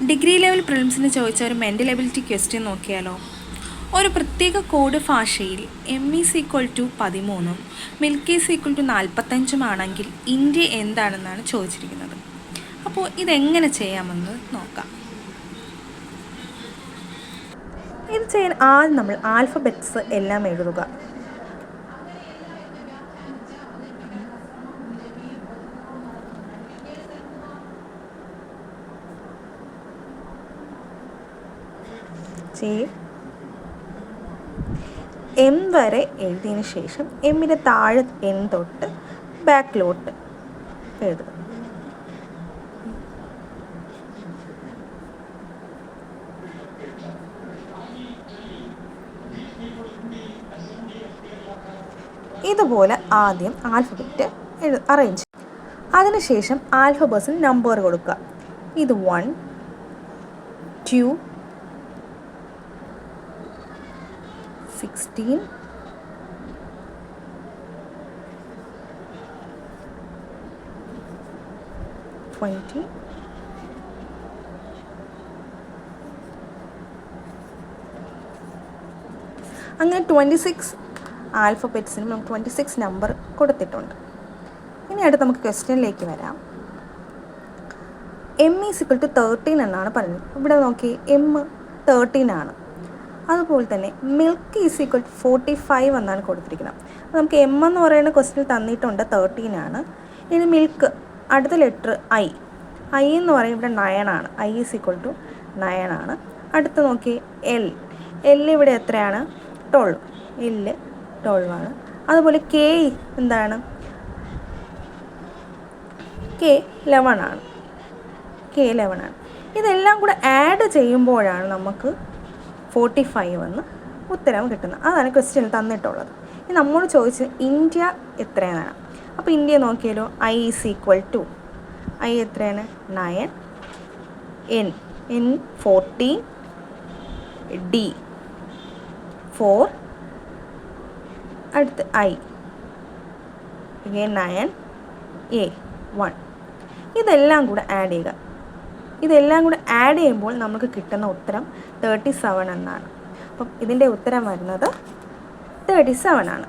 Degree level പ്രിലിംസിന് ചോദിച്ച ഒരു mental ability question നോക്കിയാലോ. ഒരു പ്രത്യേക കോഡ് ഭാഷയിൽ M=13 മിൽക്ക്=45 ആണെങ്കിൽ ഇന്ത്യ എന്താണെന്നാണ് ചോദിച്ചിരിക്കുന്നത്. അപ്പോൾ ഇതെങ്ങനെ ചെയ്യാമെന്ന് നോക്കാം. ഇത് ചെയ്യാൻ ആദ്യം നമ്മൾ ആൽഫബറ്റ്സ് എല്ലാം എഴുതുക. M വരെ എഴുതിയതിന് ശേഷം എമ്മിൻ്റെ താഴെ N തൊട്ട് ബാക്കിലോട്ട് എഴുതുക. ഇതുപോലെ ആദ്യം ആൽഫബറ്റ് അറേഞ്ച്. അതിനുശേഷം ആൽഫബറ്റ്സിന് നമ്പർ കൊടുക്കുക. ഇത് 1, 2, 16, 20, 26 ആൽഫബറ്റ്സിനും നമുക്ക് 26 നമ്പർ കൊടുത്തിട്ടുണ്ട്. ഇനി അടുത്ത് നമുക്ക് ക്വസ്റ്റ്യനിലേക്ക് വരാം. M=13 എന്നാണ് പറഞ്ഞത്. ഇവിടെ നോക്കി M 13 ആണ്. അതുപോലെ തന്നെ milk=45 എന്നാണ് കൊടുത്തിരിക്കുന്നത്. നമുക്ക് M എന്ന് പറയുന്ന ക്വസ്റ്റ്യനിൽ തന്നിട്ടുണ്ട് 13 ആണ്. ഇനി മിൽക്ക് അടുത്ത ലെറ്റർ I എന്ന് പറയുമ്പോൾ 9 ആണ്. I=9 ആണ്. അടുത്ത് നോക്കി L ഇവിടെ എത്രയാണ്? 12. L 12 ആണ്. അതുപോലെ K എന്താണ്? K 11 ആണ്. ഇതെല്ലാം കൂടെ ആഡ് ചെയ്യുമ്പോഴാണ് നമുക്ക് 45 എന്ന് ഉത്തരം കിട്ടുന്നത്. അതാണ് ക്വസ്റ്റ്യനിൽ തന്നിട്ടുള്ളത്. ഇനി നമ്മൾ ചോദിച്ചത് ഇന്ത്യ എത്രയാണ്. അപ്പോൾ ഇന്ത്യ നോക്കിയാലോ. I എത്രയാണ്? 9. N 14, D 4, അടുത്ത് I 9, A 1. ഇതെല്ലാം കൂടെ ആഡ് ചെയ്യുക. ഇതെല്ലാം കൂടെ ആഡ് ചെയ്യുമ്പോൾ നമുക്ക് കിട്ടുന്ന ഉത്തരം 37 എന്നാണ്. അപ്പം ഇതിൻ്റെ ഉത്തരം വരുന്നത് 37 ആണ്.